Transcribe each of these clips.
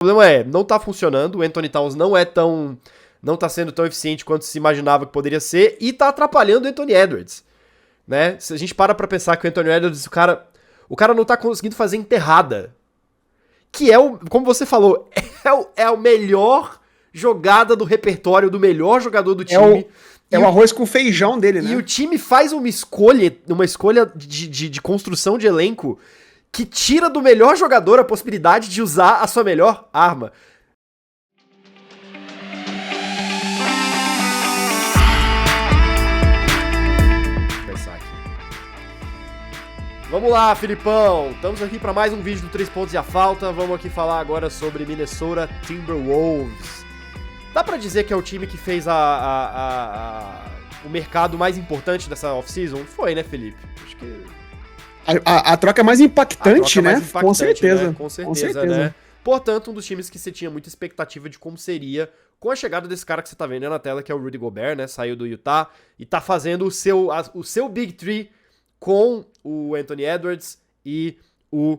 problema é, não tá funcionando, o Anthony Towns não tá sendo tão eficiente quanto se imaginava que poderia ser, e tá atrapalhando o Anthony Edwards, né? Se a gente para pra pensar que o Anthony Edwards, o cara não tá conseguindo fazer enterrada, que como você falou, é a melhor jogada do repertório do melhor jogador do time. É o arroz com feijão dele, né? E o time faz uma escolha de construção de elenco que tira do melhor jogador a possibilidade de usar a sua melhor arma. Vou pensar aqui. Vamos lá, Filipão. Estamos aqui para mais um vídeo do 3 pontos e a falta. Vamos aqui falar agora sobre Minnesota Timberwolves. Dá pra dizer que é o time que fez o mercado mais importante dessa off-season? Foi, né, Felipe? Acho que... A troca mais impactante, né? Com certeza. Né? Com certeza, né? Portanto, um dos times que você tinha muita expectativa de como seria com a chegada desse cara que você tá vendo aí na tela, que é o Rudy Gobert, né? Saiu do Utah e tá fazendo o seu Big Three com o Anthony Edwards e o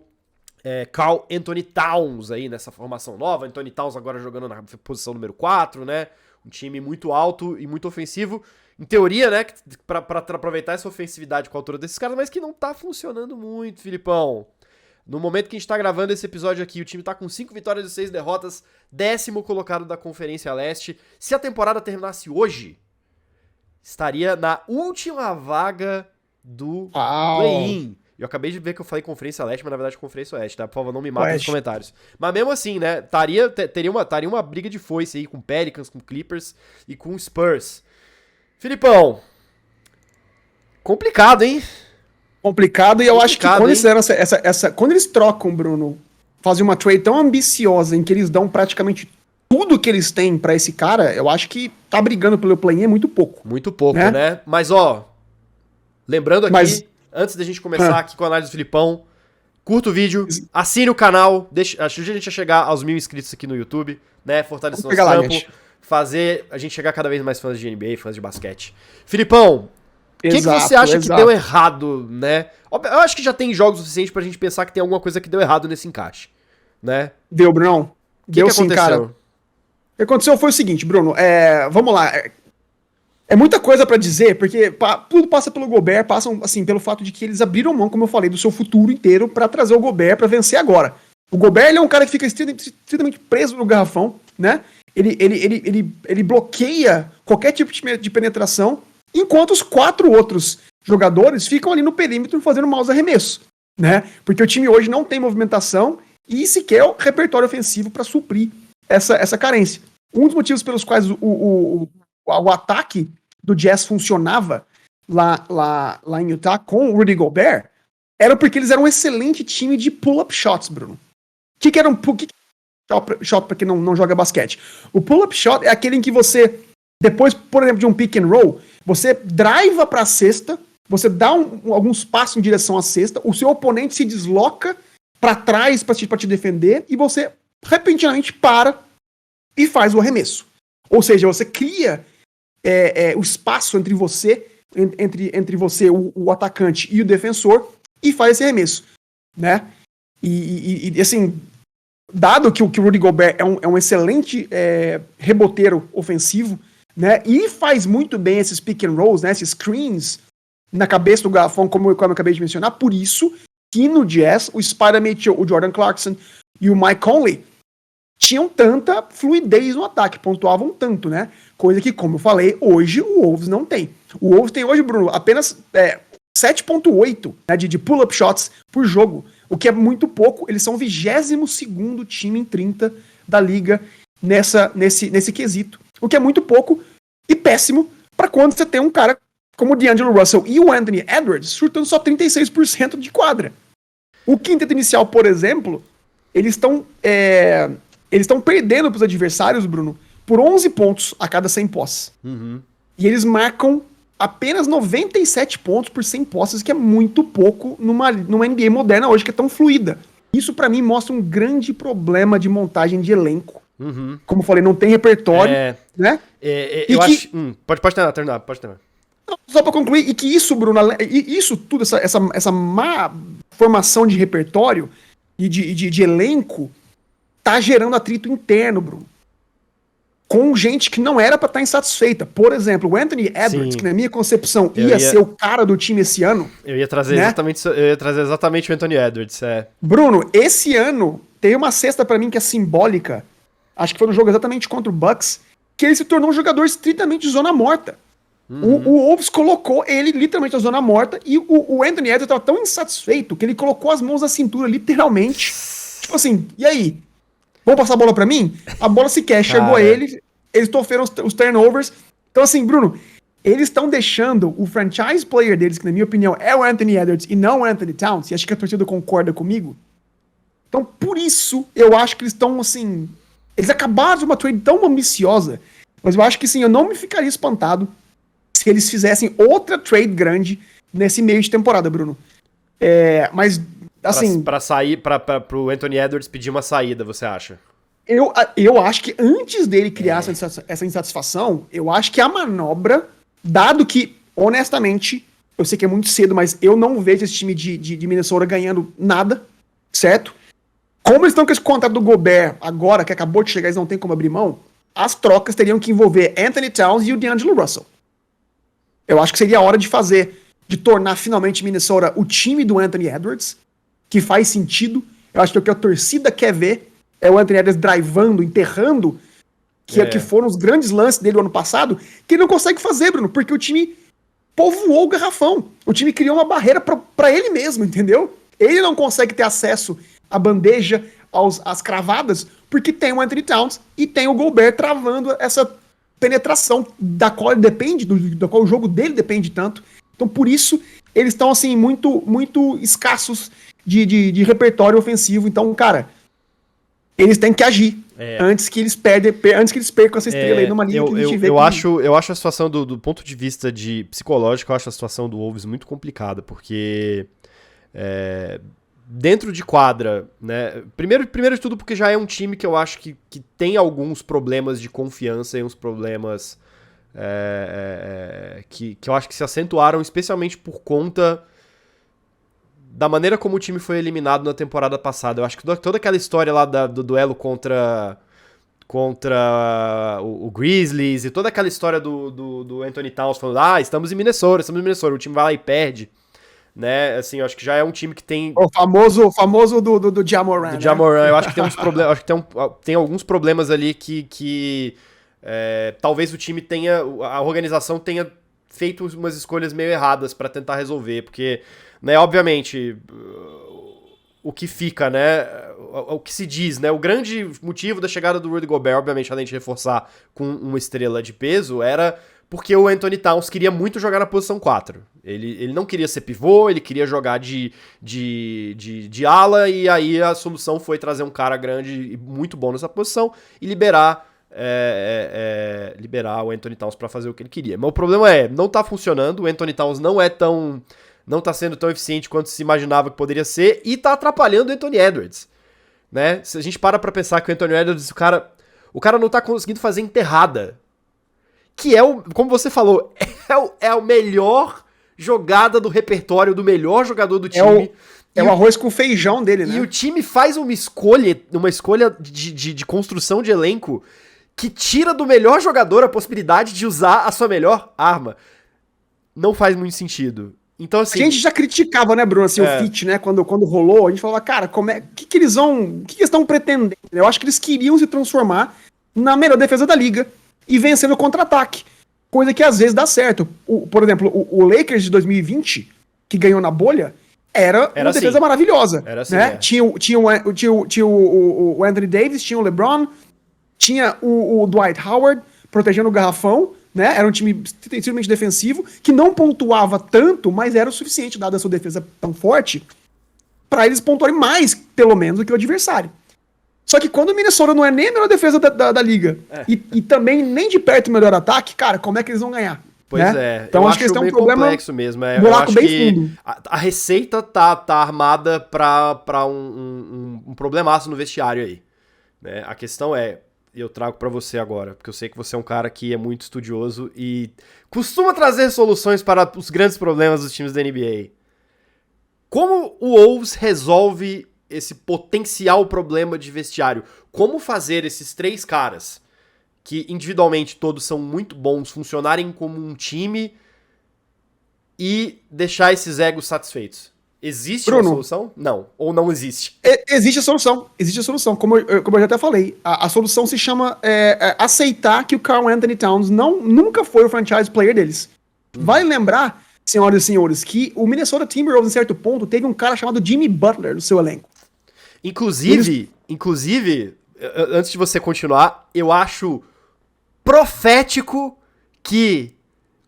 Karl Anthony Towns aí nessa formação nova. Anthony Towns agora jogando na posição número 4, né? Um time muito alto e muito ofensivo. Em teoria, né? Pra aproveitar essa ofensividade com a altura desses caras, mas que não tá funcionando muito, Filipão. No momento que a gente tá gravando esse episódio aqui, o time tá com 5 vitórias e 6 derrotas, 10º colocado da Conferência Leste. Se a temporada terminasse hoje, estaria na última vaga do play-in. Eu acabei de ver que eu falei Conferência Leste, mas na verdade Conferência Oeste, tá? Por favor, não me matem nos comentários. Mas mesmo assim, né? Teria uma briga de foice aí com Pelicans, com Clippers e com Spurs. Filipão, complicado, hein? Complicado, e eu acho que quando eles fizeram quando eles trocam, Bruno, fazem uma trade tão ambiciosa em que eles dão praticamente tudo que eles têm pra esse cara, eu acho que tá brigando pelo play-in é muito pouco. Muito pouco, né? Mas, lembrando aqui, antes da gente começar aqui com a análise do Filipão, curta o vídeo, assine o canal, ajude a gente a chegar aos 1000 inscritos aqui no YouTube, né? Fortalecer nosso trampo, fazer a gente chegar cada vez mais fãs de NBA, fãs de basquete. Filipão, o que você acha que deu errado, né? Eu acho que já tem jogos suficientes pra gente pensar que tem alguma coisa que deu errado nesse encaixe, né? Deu, Brunão. Deu sim, cara. O que aconteceu foi o seguinte, Bruno, vamos lá. É muita coisa pra dizer, porque tudo passa pelo Gobert, passam, assim, pelo fato de que eles abriram mão, como eu falei, do seu futuro inteiro pra trazer o Gobert pra vencer agora. O Gobert, ele é um cara que fica extremamente preso no garrafão, né? Ele bloqueia qualquer tipo de penetração, enquanto os 4 outros jogadores ficam ali no perímetro fazendo maus arremessos, né? Porque o time hoje não tem movimentação e sequer o repertório ofensivo para suprir essa carência. Um dos motivos pelos quais o ataque do Jazz funcionava lá em Utah com o Rudy Gobert era porque eles eram um excelente time de pull-up shots, Bruno. O que era um shot para quem não joga basquete? O pull-up shot é aquele em que você, depois, por exemplo, de um pick and roll, você driva para a cesta, você dá alguns passos em direção à cesta, o seu oponente se desloca para trás para te defender e você repentinamente para e faz o arremesso. Ou seja, você cria o espaço entre você, o atacante e o defensor e faz esse arremesso, né? E assim, dado que o Rudy Gobert é um excelente reboteiro ofensivo, né? E faz muito bem esses pick and rolls, né? Esses screens na cabeça do garrafão, como eu acabei de mencionar. Por isso que no Jazz, o Spider Mitchell, o Jordan Clarkson e o Mike Conley tinham tanta fluidez no ataque, pontuavam tanto, né? Coisa que, como eu falei, hoje o Wolves não tem. O Wolves tem hoje, Bruno, apenas 7.8, né, de pull-up shots por jogo, o que é muito pouco. Eles são o 22º time em 30 da liga nesse quesito. O que é muito pouco e péssimo para quando você tem um cara como o D'Angelo Russell e o Anthony Edwards chutando só 36% de quadra. O quinteto inicial, por exemplo, eles estão perdendo para os adversários, Bruno, por 11 pontos a cada 100 posses. Uhum. E eles marcam apenas 97 pontos por 100 posses, que é muito pouco numa NBA moderna hoje, que é tão fluida. Isso, para mim, mostra um grande problema de montagem de elenco. Uhum. Como eu falei, não tem repertório, né? Eu acho... Pode terminar, pode terminar. Só pra concluir, e que isso, Bruno, isso tudo, essa má formação de repertório e de elenco, tá gerando atrito interno, Bruno. Com gente que não era pra estar insatisfeita. Por exemplo, o Anthony Edwards, que na minha concepção ia ser o cara do time esse ano. Eu ia trazer, né? exatamente o Anthony Edwards, Bruno, esse ano tem uma cesta pra mim que é simbólica. Acho que foi no jogo exatamente contra o Bucks, que ele se tornou um jogador estritamente de zona morta. O Wolves colocou ele literalmente na zona morta e o Anthony Edwards estava tão insatisfeito que ele colocou as mãos na cintura, literalmente. Tipo assim, e aí? Vamos passar a bola pra mim? A bola sequer chegou a ele, eles sofreram os turnovers. Então assim, Bruno, eles estão deixando o franchise player deles, que na minha opinião é o Anthony Edwards e não o Anthony Towns, e acho que a torcida concorda comigo. Então por isso eu acho que eles estão assim... Eles acabaram de uma trade tão ambiciosa, mas eu acho que sim, eu não me ficaria espantado se eles fizessem outra trade grande nesse meio de temporada, Bruno. Mas, assim... Pro Anthony Edwards pedir uma saída, você acha? Eu acho que antes dele criar essa insatisfação, eu acho que a manobra, dado que, honestamente, eu sei que é muito cedo, mas eu não vejo esse time de Minnesota ganhando nada, certo? Como eles estão com esse contrato do Gobert agora, que acabou de chegar, eles não tem como abrir mão, as trocas teriam que envolver Anthony Towns e o D'Angelo Russell. Eu acho que seria a hora de tornar finalmente Minnesota o time do Anthony Edwards, que faz sentido. Eu acho que o que a torcida quer ver é o Anthony Edwards drivando, enterrando, que foram os grandes lances dele no ano passado, que ele não consegue fazer, Bruno, porque o time povoou o garrafão. O time criou uma barreira pra ele mesmo, entendeu? Ele não consegue ter acesso à bandeja, às cravadas, porque tem o Anthony Towns e tem o Gobert travando essa penetração da qual ele depende, da qual o jogo dele depende tanto. Então, por isso, eles estão, assim, muito, muito escassos de repertório ofensivo. Então, cara, eles têm que agir antes que eles percam essa estrela aí numa linha que a gente vê. Eu acho a situação do ponto de vista psicológico, eu acho a situação do Wolves muito complicada, porque dentro de quadra, né? Primeiro de tudo porque já é um time que eu acho que tem alguns problemas de confiança e uns problemas que eu acho que se acentuaram especialmente por conta da maneira como o time foi eliminado na temporada passada. Eu acho que toda aquela história lá do duelo contra o Grizzlies e toda aquela história do Anthony Towns falando, estamos em Minnesota, o time vai lá e perde. Né, assim, eu acho que já é um time que tem... O famoso do Ja Morant. Do Ja Morant, eu acho que tem uns problemas, acho que tem alguns problemas ali que talvez o time a organização tenha feito umas escolhas meio erradas pra tentar resolver, porque, né, obviamente, o que fica, né, o que se diz, né, o grande motivo da chegada do Rudy Gobert, obviamente, além de reforçar com uma estrela de peso, era porque o Anthony Towns queria muito jogar na posição 4. Ele não queria ser pivô, ele queria jogar de ala, e aí a solução foi trazer um cara grande e muito bom nessa posição e liberar o Anthony Towns pra fazer o que ele queria. Mas o problema não tá funcionando, o Anthony Towns não tá sendo tão eficiente quanto se imaginava que poderia ser, e tá atrapalhando o Anthony Edwards. Né? Se a gente para pra pensar que o Anthony Edwards, o cara não tá conseguindo fazer enterrada. Que como você falou, é a melhor jogada do repertório do melhor jogador do time. É o arroz com feijão dele, né? E o time faz uma escolha de construção de elenco que tira do melhor jogador a possibilidade de usar a sua melhor arma. Não faz muito sentido. Então, assim, a gente já criticava, né, Bruno, assim, o fit, né, quando rolou, a gente falava, cara, o que eles estão pretendendo? Eu acho que eles queriam se transformar na melhor defesa da liga e vencer no contra-ataque, coisa que às vezes dá certo. Por exemplo, o Lakers de 2020, que ganhou na bolha, era uma defesa maravilhosa. Era assim, né? Tinha o Anthony Davis, tinha o LeBron, tinha o Dwight Howard protegendo o garrafão, né? Era um time extremamente defensivo, que não pontuava tanto, mas era o suficiente, dada a sua defesa tão forte, para eles pontuarem mais, pelo menos, do que o adversário. Só que quando o Minnesota não é nem a melhor defesa da liga e também nem de perto o melhor ataque, cara, como é que eles vão ganhar? Pois né? Então acho que eles têm um problema complexo mesmo. Um buraco bem fundo. A receita tá armada pra um problemaço no vestiário aí. Né? A questão eu trago pra você agora, porque eu sei que você é um cara que é muito estudioso e costuma trazer soluções para os grandes problemas dos times da NBA. Como o Wolves resolve esse potencial problema de vestiário. Como fazer esses 3 caras, que individualmente todos são muito bons, funcionarem como um time e deixar esses egos satisfeitos? Existe uma solução? Não. Ou não existe? Existe a solução. Existe a solução. Como eu já até falei, a solução se chama aceitar que o Karl Anthony Towns nunca foi o franchise player deles. Vale lembrar, senhoras e senhores, que o Minnesota Timberwolves, em certo ponto, teve um cara chamado Jimmy Butler no seu elenco. Inclusive, antes de você continuar, eu acho profético que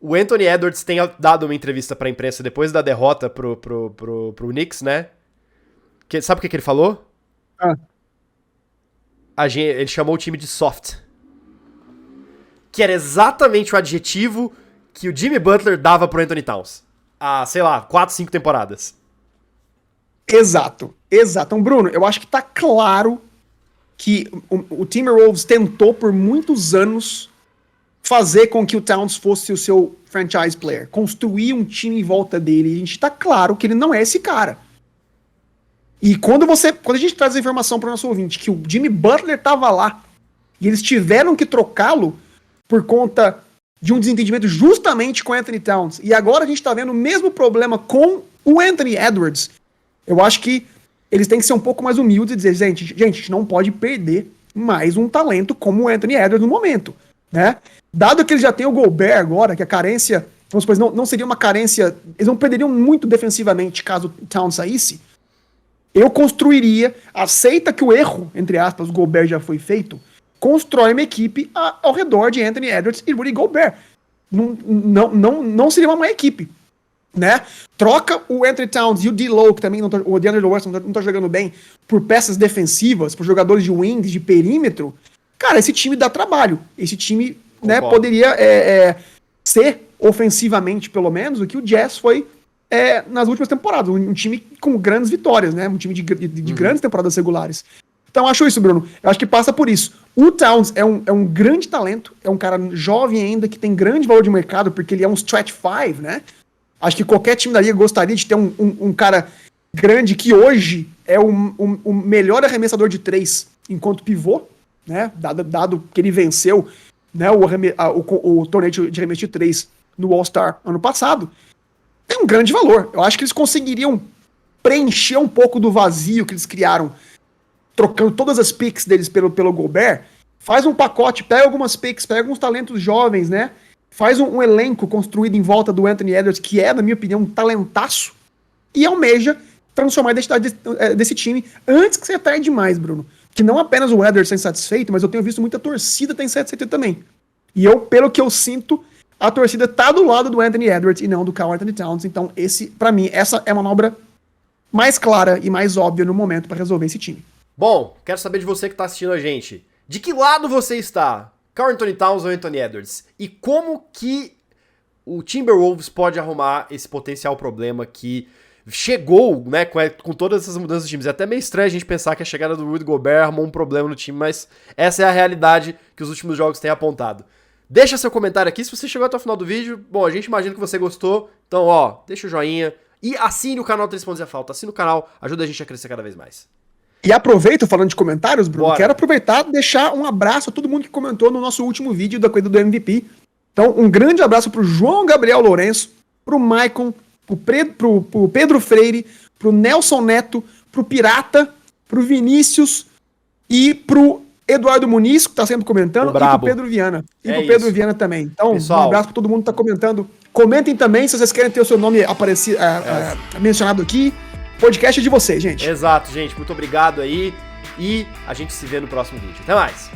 o Anthony Edwards tenha dado uma entrevista pra imprensa depois da derrota pro Knicks, né? Sabe o que ele falou? Ele chamou o time de soft. Que era exatamente o adjetivo que o Jimmy Butler dava pro Anthony Towns. Há, sei lá, 4, 5 temporadas. Exato. Então, Bruno, eu acho que tá claro que o Timberwolves tentou por muitos anos fazer com que o Towns fosse o seu franchise player, construir um time em volta dele, e a gente tá claro que ele não é esse cara. E quando a gente traz a informação para o nosso ouvinte que o Jimmy Butler tava lá, e eles tiveram que trocá-lo por conta de um desentendimento justamente com o Anthony Towns, e agora a gente tá vendo o mesmo problema com o Anthony Edwards, eu acho que eles têm que ser um pouco mais humildes e dizer, gente, a gente não pode perder mais um talento como o Anthony Edwards no momento, né? Dado que eles já têm o Gobert agora, que a carência, vamos supor, não seria uma carência, eles não perderiam muito defensivamente caso o Towns saísse, eu construiria, aceita que o erro, entre aspas, o Gobert já foi feito, constrói uma equipe ao redor de Anthony Edwards e Rudy Gobert. Não seria uma má equipe, né? Troca o Anthony Towns e o D-Low, que também o DeAndre Russell não tá jogando bem, por peças defensivas, por jogadores de wings, de perímetro. Cara, esse time dá trabalho. Esse time, né, poderia ser, ofensivamente pelo menos, o que o Jazz foi nas últimas temporadas. Um time com grandes vitórias, né? Um time de grandes temporadas regulares. Então, eu acho isso, Bruno. Eu acho que passa por isso. O Towns é um grande talento, é um cara jovem ainda, que tem grande valor de mercado, porque ele é um stretch 5, né? Acho que qualquer time da liga gostaria de ter um cara grande que hoje é o melhor arremessador de 3 enquanto pivô, né? Dado que ele venceu, né, o torneio de arremesso de 3 no All-Star ano passado. Tem um grande valor. Eu acho que eles conseguiriam preencher um pouco do vazio que eles criaram trocando todas as picks deles pelo Gobert. Faz um pacote, pega algumas picks, pega alguns talentos jovens, né? Faz um elenco construído em volta do Anthony Edwards, que é, na minha opinião, um talentaço, e almeja transformar a identidade desse time antes que seja tarde demais, Bruno. Que não apenas o Edwards está insatisfeito, mas eu tenho visto muita torcida estar insatisfeita também. E pelo que eu sinto, a torcida tá do lado do Anthony Edwards e não do Karl Anthony Towns. Então, pra mim, essa é a manobra mais clara e mais óbvia no momento para resolver esse time. Bom, quero saber de você que tá assistindo a gente. De que lado você está? Karl Anthony Towns ou Anthony Edwards? E como que o Timberwolves pode arrumar esse potencial problema que chegou, né, com todas essas mudanças de times? É até meio estranho a gente pensar que a chegada do Rudy Gobert arrumou um problema no time, mas essa é a realidade que os últimos jogos têm apontado. Deixa seu comentário aqui, se você chegou até o final do vídeo, bom, a gente imagina que você gostou, então, ó, deixa o joinha e assine o canal 3 Pontos e a Falta, assine o canal, ajuda a gente a crescer cada vez mais. E aproveito, falando de comentários, Bruno, Bora. Quero aproveitar e deixar um abraço a todo mundo que comentou no nosso último vídeo da corrida do MVP. Então, um grande abraço pro João Gabriel Lourenço, pro Maicon, pro Pedro Freire, pro Nelson Neto, pro Pirata, pro Vinícius e pro Eduardo Muniz, que tá sempre comentando, e pro Pedro Viana. E pro Pedro Viana também. Então, pessoal, um abraço pra todo mundo que tá comentando. Comentem também se vocês querem ter o seu nome mencionado aqui. Podcast é de vocês, gente. Exato, gente. Muito obrigado aí. E a gente se vê no próximo vídeo. Até mais.